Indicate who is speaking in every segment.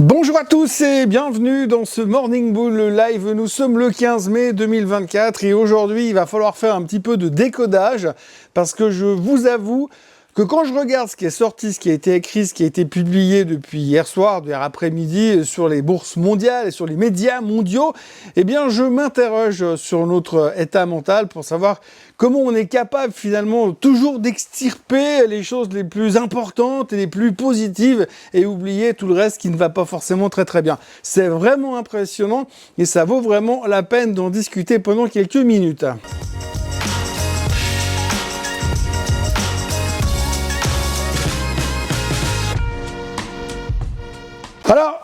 Speaker 1: Bonjour à tous et bienvenue dans ce Morning Bull Live. Nous sommes le 15 mai 2024 et aujourd'hui il va falloir faire un petit peu de décodage parce que je vous avoue que quand je regarde ce qui est sorti, ce qui a été écrit, ce qui a été publié depuis hier soir, hier après-midi sur les bourses mondiales et sur les médias mondiaux, eh bien je m'interroge sur notre état mental pour savoir comment on est capable finalement toujours d'extirper les choses les plus importantes et les plus positives et oublier tout le reste qui ne va pas forcément très bien. C'est vraiment impressionnant et ça vaut vraiment la peine d'en discuter pendant quelques minutes. Alors,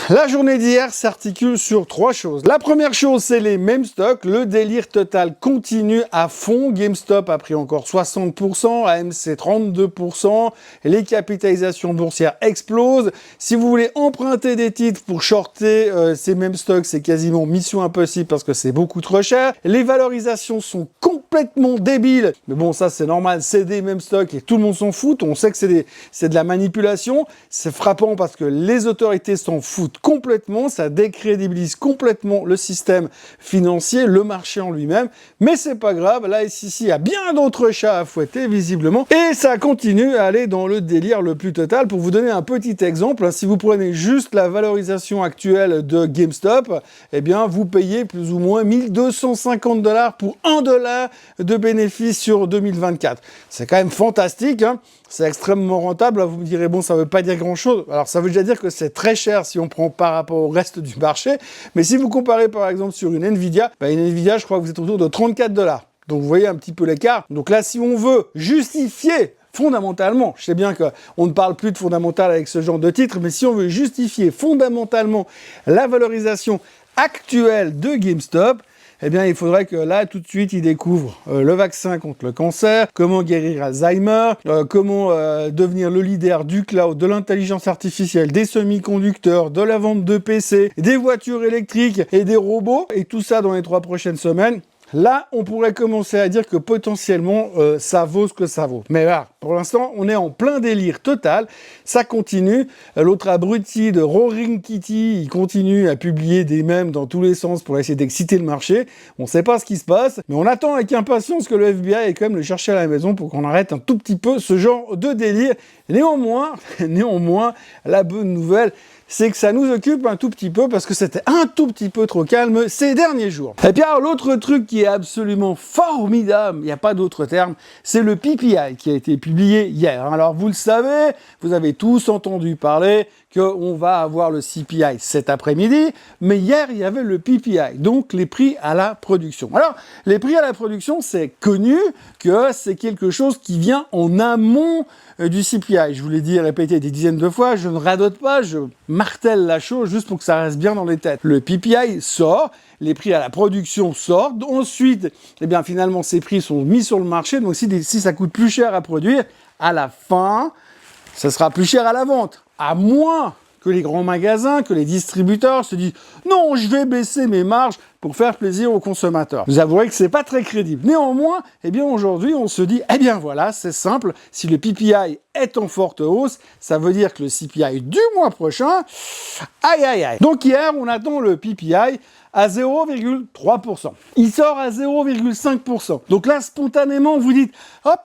Speaker 1: la journée d'hier s'articule sur trois choses. La première chose, c'est les mêmes stocks. Le délire total continue à fond. GameStop a pris encore 60%, AMC 32%. Les capitalisations boursières explosent. Si vous voulez emprunter des titres pour shorter ces mêmes stocks, c'est quasiment mission impossible parce que c'est beaucoup trop cher. Les valorisations sont complètement débiles. Mais bon, ça, c'est normal. C'est des mêmes stocks et tout le monde s'en fout. On sait que c'est de la manipulation. C'est frappant parce que les autorités s'en foutent complètement, ça décrédibilise complètement le système financier, le marché en lui-même, mais c'est pas grave, la SEC a bien d'autres chats à fouetter visiblement, et ça continue à aller dans le délire le plus total. Pour vous donner un petit exemple, si vous prenez juste la valorisation actuelle de GameStop, eh bien vous payez plus ou moins 1250 $ pour $1 de bénéfice sur 2024. C'est quand même fantastique, hein. C'est extrêmement rentable. Là, vous me direz, bon, ça veut pas dire grand-chose. Alors, ça veut déjà dire que c'est très cher si on prend par rapport au reste du marché. Mais si vous comparez, par exemple, sur une Nvidia, une Nvidia, je crois que vous êtes autour de 34 $. Donc, vous voyez un petit peu l'écart. Donc là, si on veut justifier fondamentalement, je sais bien qu'on ne parle plus de fondamental avec ce genre de titre, mais si on veut justifier fondamentalement la valorisation actuelle de GameStop, eh bien, il faudrait que là, tout de suite, ils découvrent le vaccin contre le cancer, comment guérir Alzheimer, comment devenir le leader du cloud, de l'intelligence artificielle, des semi-conducteurs, de la vente de PC, des voitures électriques et des robots, et tout ça dans les 3 prochaines semaines. Là, on pourrait commencer à dire que potentiellement, ça vaut ce que ça vaut. Mais là, pour l'instant, on est en plein délire total. Ça continue. L'autre abruti de Roaring Kitty, il continue à publier des mèmes dans tous les sens pour essayer d'exciter le marché. On ne sait pas ce qui se passe, mais on attend avec impatience que le FBI ait quand même le chercher à la maison pour qu'on arrête un tout petit peu ce genre de délire. Néanmoins, la bonne nouvelle, c'est que ça nous occupe un tout petit peu parce que c'était un tout petit peu trop calme ces derniers jours. Et puis alors, l'autre truc qui est absolument formidable, il n'y a pas d'autre terme, c'est le PPI qui a été publié hier. Alors vous le savez, vous avez tous entendu parler qu'on va avoir le CPI cet après-midi, mais hier il y avait le PPI, donc les prix à la production. Alors, les prix à la production, c'est connu que c'est quelque chose qui vient en amont du CPI. Je vous l'ai dit et répété des dizaines de fois, je ne radote pas, je martèle la chose juste pour que ça reste bien dans les têtes. Le PPI sort, les prix à la production sortent, ensuite, eh bien finalement ces prix sont mis sur le marché, donc si ça coûte plus cher à produire, à la fin, ça sera plus cher à la vente. À moins que les grands magasins, que les distributeurs se disent « Non, je vais baisser mes marges pour faire plaisir aux consommateurs ». Vous avouerez que c'est pas très crédible. Néanmoins, eh bien aujourd'hui, on se dit « Eh bien voilà, c'est simple, si le PPI est en forte hausse, ça veut dire que le CPI du mois prochain, aïe aïe aïe ». Donc hier, on attend le PPI à 0,3%. Il sort à 0,5%. Donc là, spontanément, vous dites « Hop,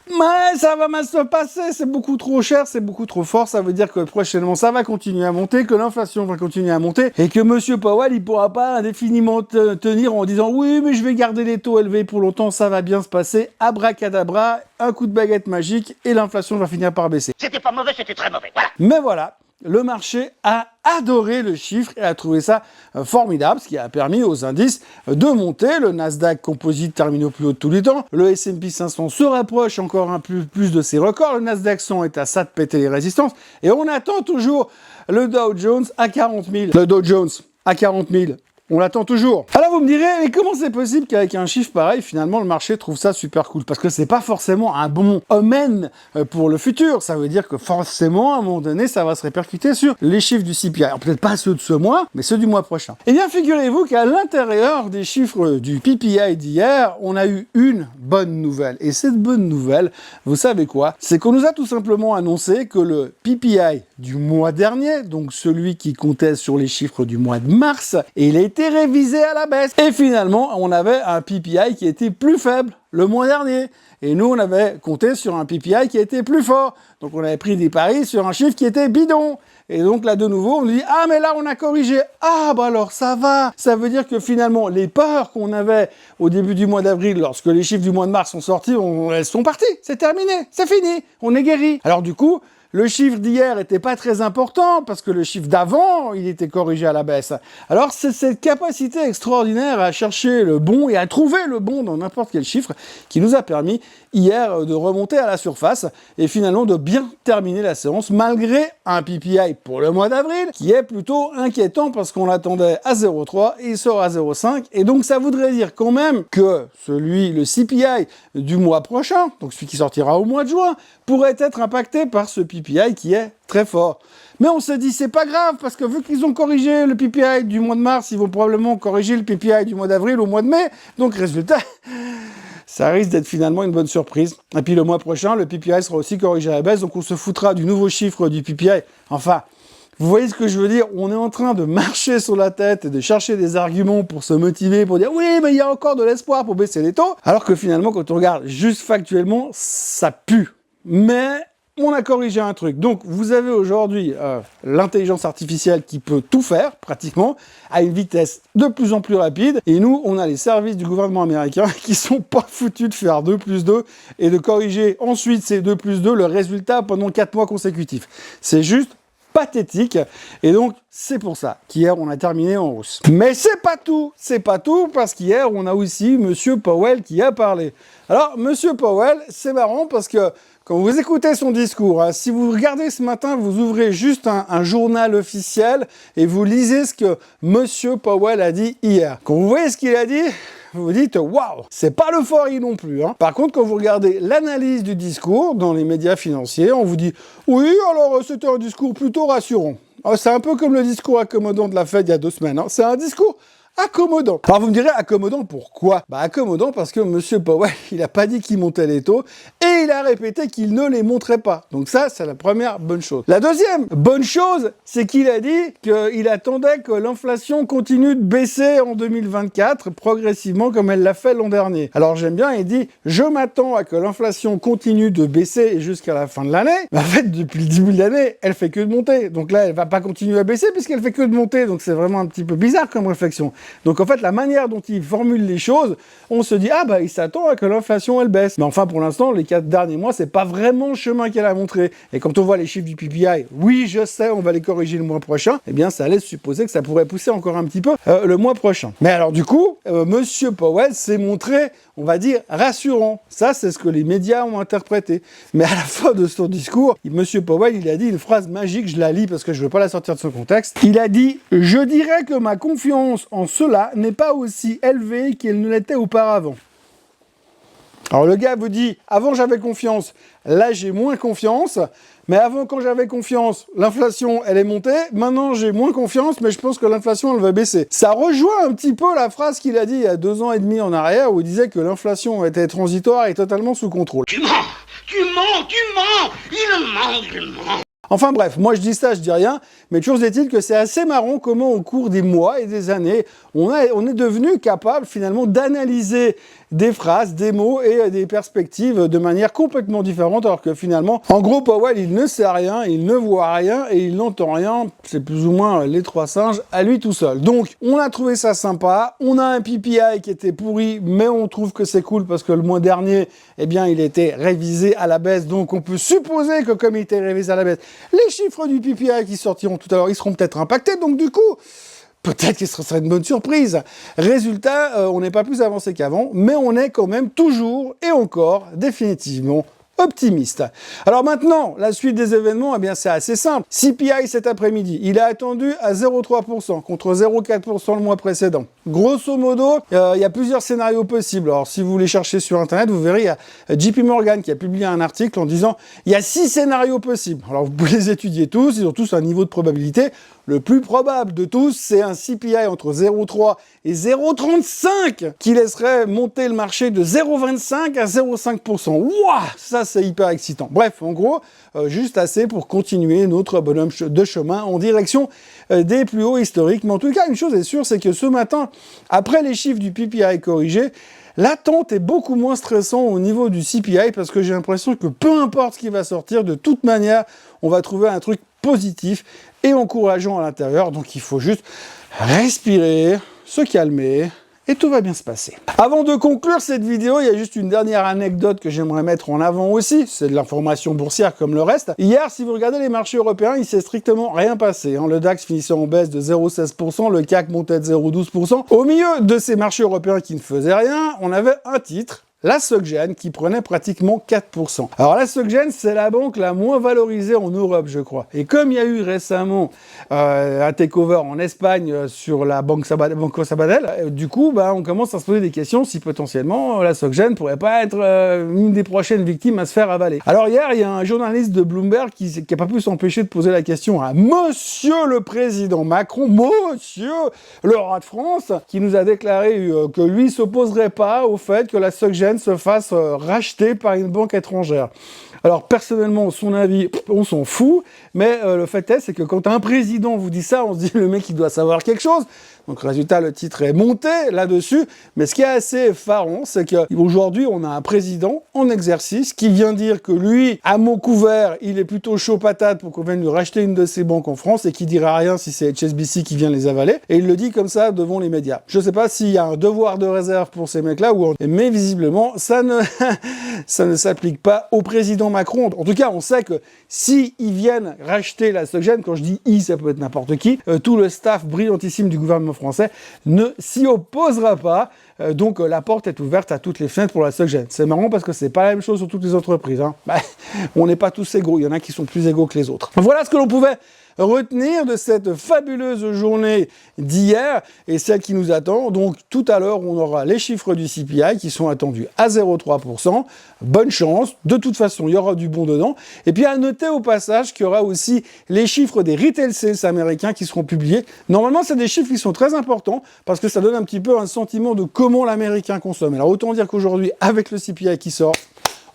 Speaker 1: mais ça va mal se passer, c'est beaucoup trop cher, c'est beaucoup trop fort, ça veut dire que prochainement ça va continuer à monter, que l'inflation va continuer à monter, et que Monsieur Powell, il pourra pas indéfiniment tenir en disant oui, mais je vais garder les taux élevés pour longtemps, ça va bien se passer, abracadabra, un coup de baguette magique, et l'inflation va finir par baisser.
Speaker 2: C'était pas mauvais, c'était très mauvais, voilà.
Speaker 1: Mais voilà, le marché a adoré le chiffre et a trouvé ça formidable, ce qui a permis aux indices de monter. Le Nasdaq Composite termine au plus haut de tous les temps. Le S&P 500 se rapproche encore un peu plus de ses records. Le Nasdaq 100 est à ça de péter les résistances. Et on attend toujours le Dow Jones à 40 000. Le Dow Jones à 40 000. on l'attend toujours. Alors vous me direz, mais comment c'est possible qu'avec un chiffre pareil, finalement, le marché trouve ça super cool? Parce que c'est pas forcément un bon omen pour le futur. Ça veut dire que forcément, à un moment donné, ça va se répercuter sur les chiffres du CPI. Alors peut-être pas ceux de ce mois, mais ceux du mois prochain. Eh bien, figurez-vous qu'à l'intérieur des chiffres du PPI d'hier, on a eu une bonne nouvelle. Et cette bonne nouvelle, vous savez quoi? C'est qu'on nous a tout simplement annoncé que le PPI du mois dernier, donc celui qui comptait sur les chiffres du mois de mars, il a été révisé à la baisse. Et finalement, on avait un PPI qui était plus faible le mois dernier. Et nous, on avait compté sur un PPI qui était plus fort. Donc, on avait pris des paris sur un chiffre qui était bidon. Et donc, là, de nouveau, on dit « Ah, mais là, on a corrigé. Ah, bah alors, ça va. » Ça veut dire que finalement, les peurs qu'on avait au début du mois d'avril, lorsque les chiffres du mois de mars sont sortis, elles sont parties. C'est terminé. C'est fini. On est guéri. Alors, du coup, le chiffre d'hier n'était pas très important parce que le chiffre d'avant, il était corrigé à la baisse. Alors, c'est cette capacité extraordinaire à chercher le bon et à trouver le bon dans n'importe quel chiffre qui nous a permis hier de remonter à la surface et finalement de bien terminer la séance malgré un PPI pour le mois d'avril qui est plutôt inquiétant parce qu'on l'attendait à 0,3 et il sort à 0,5 et donc ça voudrait dire quand même que le CPI du mois prochain, donc celui qui sortira au mois de juin, pourrait être impacté par ce PPI qui est très fort. Mais on s'est dit, c'est pas grave, parce que vu qu'ils ont corrigé le PPI du mois de mars, ils vont probablement corriger le PPI du mois d'avril au mois de mai. Donc, résultat, ça risque d'être finalement une bonne surprise. Et puis, le mois prochain, le PPI sera aussi corrigé à la baisse, donc on se foutra du nouveau chiffre du PPI. Enfin, vous voyez ce que je veux dire? On est en train de marcher sur la tête et de chercher des arguments pour se motiver, pour dire « Oui, mais il y a encore de l'espoir pour baisser les taux », alors que finalement, quand on regarde juste factuellement, ça pue. Mais on a corrigé un truc. Donc, vous avez aujourd'hui l'intelligence artificielle qui peut tout faire, pratiquement, à une vitesse de plus en plus rapide. Et nous, on a les services du gouvernement américain qui sont pas foutus de faire 2 plus 2 et de corriger ensuite ces 2 plus 2, le résultat pendant 4 mois consécutifs. C'est juste pathétique. Et donc, c'est pour ça qu'hier, on a terminé en hausse. Mais c'est pas tout, parce qu'hier, on a aussi Monsieur Powell qui a parlé. Alors, Monsieur Powell, c'est marrant parce que quand vous écoutez son discours, hein, si vous regardez ce matin, vous ouvrez juste un journal officiel et vous lisez ce que Monsieur Powell a dit hier. Quand vous voyez ce qu'il a dit, vous vous dites « Waouh !» C'est pas l'euphorie non plus. Hein. Par contre, quand vous regardez l'analyse du discours dans les médias financiers, on vous dit « Oui, alors c'était un discours plutôt rassurant. » C'est un peu comme le discours accommodant de la Fed il y a 2 semaines. Hein. C'est un discours accommodant. Alors vous me direz, accommodant pourquoi? Bah accommodant parce que Monsieur Powell, il a pas dit qu'il montait les taux et il a répété qu'il ne les monterait pas. Donc ça, c'est la première bonne chose. La deuxième bonne chose, c'est qu'il a dit qu'il attendait que l'inflation continue de baisser en 2024 progressivement comme elle l'a fait l'an dernier. Alors j'aime bien, il dit, je m'attends à que l'inflation continue de baisser jusqu'à la fin de l'année. Mais en fait, depuis le début de l'année, elle fait que de monter. Donc là, elle va pas continuer à baisser puisqu'elle fait que de monter. Donc c'est vraiment un petit peu bizarre comme réflexion. Donc en fait, la manière dont il formule les choses, on se dit, ah bah il s'attend à que l'inflation elle baisse. Mais enfin, pour l'instant, les 4 derniers mois, c'est pas vraiment le chemin qu'elle a montré. Et quand on voit les chiffres du PPI, oui, je sais, on va les corriger le mois prochain, eh bien ça laisse supposer que ça pourrait pousser encore un petit peu le mois prochain. Mais alors du coup, Monsieur Powell s'est montré, on va dire, rassurant. Ça, c'est ce que les médias ont interprété. Mais à la fin de son discours, Monsieur Powell, il a dit une phrase magique, je la lis parce que je veux pas la sortir de son contexte. Il a dit, je dirais que ma confiance en cela n'est pas aussi élevée qu'elle ne l'était auparavant. Alors le gars vous dit, avant j'avais confiance, là j'ai moins confiance, mais avant quand j'avais confiance, l'inflation elle est montée, maintenant j'ai moins confiance, mais je pense que l'inflation elle va baisser. Ça rejoint un petit peu la phrase qu'il a dit il y a 2 ans et demi en arrière, où il disait que l'inflation était transitoire et totalement sous contrôle.
Speaker 2: Tu mens, il ment.
Speaker 1: Enfin bref, moi je dis ça, je dis rien, mais toujours est-il que c'est assez marrant comment au cours des mois et des années, on est devenu capable finalement d'analyser des phrases, des mots et des perspectives de manière complètement différente, alors que finalement, en gros, Powell, il ne sait rien, il ne voit rien et il n'entend rien, c'est plus ou moins les 3 singes à lui tout seul. Donc, on a trouvé ça sympa, on a un PPI qui était pourri, mais on trouve que c'est cool parce que le mois dernier, eh bien, il était révisé à la baisse, donc on peut supposer que comme il était révisé à la baisse, les chiffres du PPI qui sortiront tout à l'heure, ils seront peut-être impactés, donc du coup, peut-être que ce serait une bonne surprise. Résultat, on n'est pas plus avancé qu'avant, mais on est quand même toujours et encore définitivement optimiste. Alors maintenant, la suite des événements, eh bien c'est assez simple. CPI cet après-midi, il est attendu à 0,3% contre 0,4% le mois précédent. Grosso modo, il y a plusieurs scénarios possibles. Alors si vous voulez chercher sur Internet, vous verrez, il y a JP Morgan qui a publié un article en disant il y a 6 scénarios possibles. Alors vous pouvez les étudier tous, ils ont tous un niveau de probabilité. Le plus probable de tous, c'est un CPI entre 0,3 et 0,35 qui laisserait monter le marché de 0,25 à 0,5%. Wouah, ça c'est hyper excitant. Bref, en gros, juste assez pour continuer notre bonhomme de chemin en direction des plus hauts historiques. Mais en tout cas, une chose est sûre, c'est que ce matin, après les chiffres du PPI corrigés, l'attente est beaucoup moins stressante au niveau du CPI parce que j'ai l'impression que peu importe ce qui va sortir, de toute manière, on va trouver un truc positif et encourageant à l'intérieur. Donc il faut juste respirer, se calmer et tout va bien se passer. Avant de conclure cette vidéo, il y a juste une dernière anecdote que j'aimerais mettre en avant aussi. C'est de l'information boursière comme le reste. Hier, si vous regardez les marchés européens, il s'est strictement rien passé. Le DAX finissait en baisse de 0,16%, le CAC montait de 0,12%. Au milieu de ces marchés européens qui ne faisaient rien, on avait un titre, la SocGen, qui prenait pratiquement 4%. Alors la SocGen, c'est la banque la moins valorisée en Europe, je crois. Et comme il y a eu récemment un takeover en Espagne sur la Banco Sabadell, du coup, on commence à se poser des questions si potentiellement la SocGen pourrait pas être une des prochaines victimes à se faire avaler. Alors hier, il y a un journaliste de Bloomberg qui n'a pas pu s'empêcher de poser la question à Monsieur le Président Macron, Monsieur le roi de France, qui nous a déclaré que lui s'opposerait pas au fait que la SocGen se fasse racheter par une banque étrangère. Alors personnellement, son avis, on s'en fout, mais le fait est, c'est que quand un président vous dit ça, on se dit le mec il doit savoir quelque chose. Donc résultat, le titre est monté là-dessus, mais ce qui est assez effarant, c'est qu'aujourd'hui, on a un président en exercice qui vient dire que lui, à mot couvert, il est plutôt chaud patate pour qu'on vienne lui racheter une de ses banques en France et qui dira rien si c'est HSBC qui vient les avaler, et il le dit comme ça devant les médias. Je sais pas s'il y a un devoir de réserve pour ces mecs-là, mais visiblement, ça ne s'applique pas au président Macron. En tout cas, on sait que si ils viennent racheter la SocGen, quand je dis « ça peut être n'importe qui, tout le staff brillantissime du gouvernement français ne s'y opposera pas. Donc la porte est ouverte à toutes les fenêtres pour la SocGen. C'est marrant parce que c'est pas la même chose sur toutes les entreprises. On n'est pas tous égaux, il y en a qui sont plus égaux que les autres. Voilà ce que l'on pouvait retenir de cette fabuleuse journée d'hier et celle qui nous attend. Donc tout à l'heure, on aura les chiffres du CPI qui sont attendus à 0,3%. Bonne chance, de toute façon, il y aura du bon dedans. Et puis à noter au passage qu'il y aura aussi les chiffres des retail sales américains qui seront publiés. Normalement, c'est des chiffres qui sont très importants parce que ça donne un petit peu un sentiment de comment l'Américain consomme. Alors autant dire qu'aujourd'hui, avec le CPI qui sort,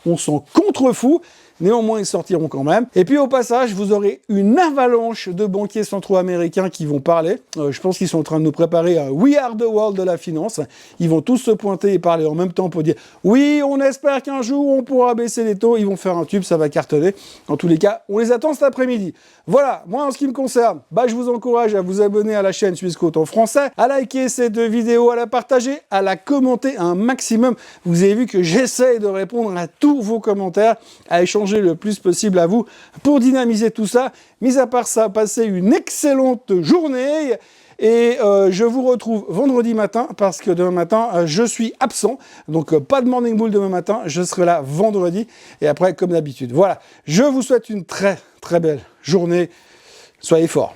Speaker 1: on s'en contrefout. Néanmoins, ils sortiront quand même. Et puis au passage, vous aurez une avalanche de banquiers centraux américains qui vont parler. Je pense qu'ils sont en train de nous préparer un We Are the World de la finance. Ils vont tous se pointer et parler en même temps pour dire « Oui, on espère qu'un jour, on pourra baisser les taux. » Ils vont faire un tube, ça va cartonner. En tous les cas, on les attend cet après-midi. Voilà, moi en ce qui me concerne, je vous encourage à vous abonner à la chaîne Swissquote en français, à liker cette vidéo, à la partager, à la commenter un maximum. Vous avez vu que j'essaye de répondre à tous vos commentaires, à échanger le plus possible à vous pour dynamiser tout ça. Mis à part ça, passez une excellente journée et je vous retrouve vendredi matin parce que demain matin, je suis absent. Donc pas de Morning Bull demain matin, je serai là vendredi et après comme d'habitude. Voilà, je vous souhaite une très très belle journée. Soyez forts.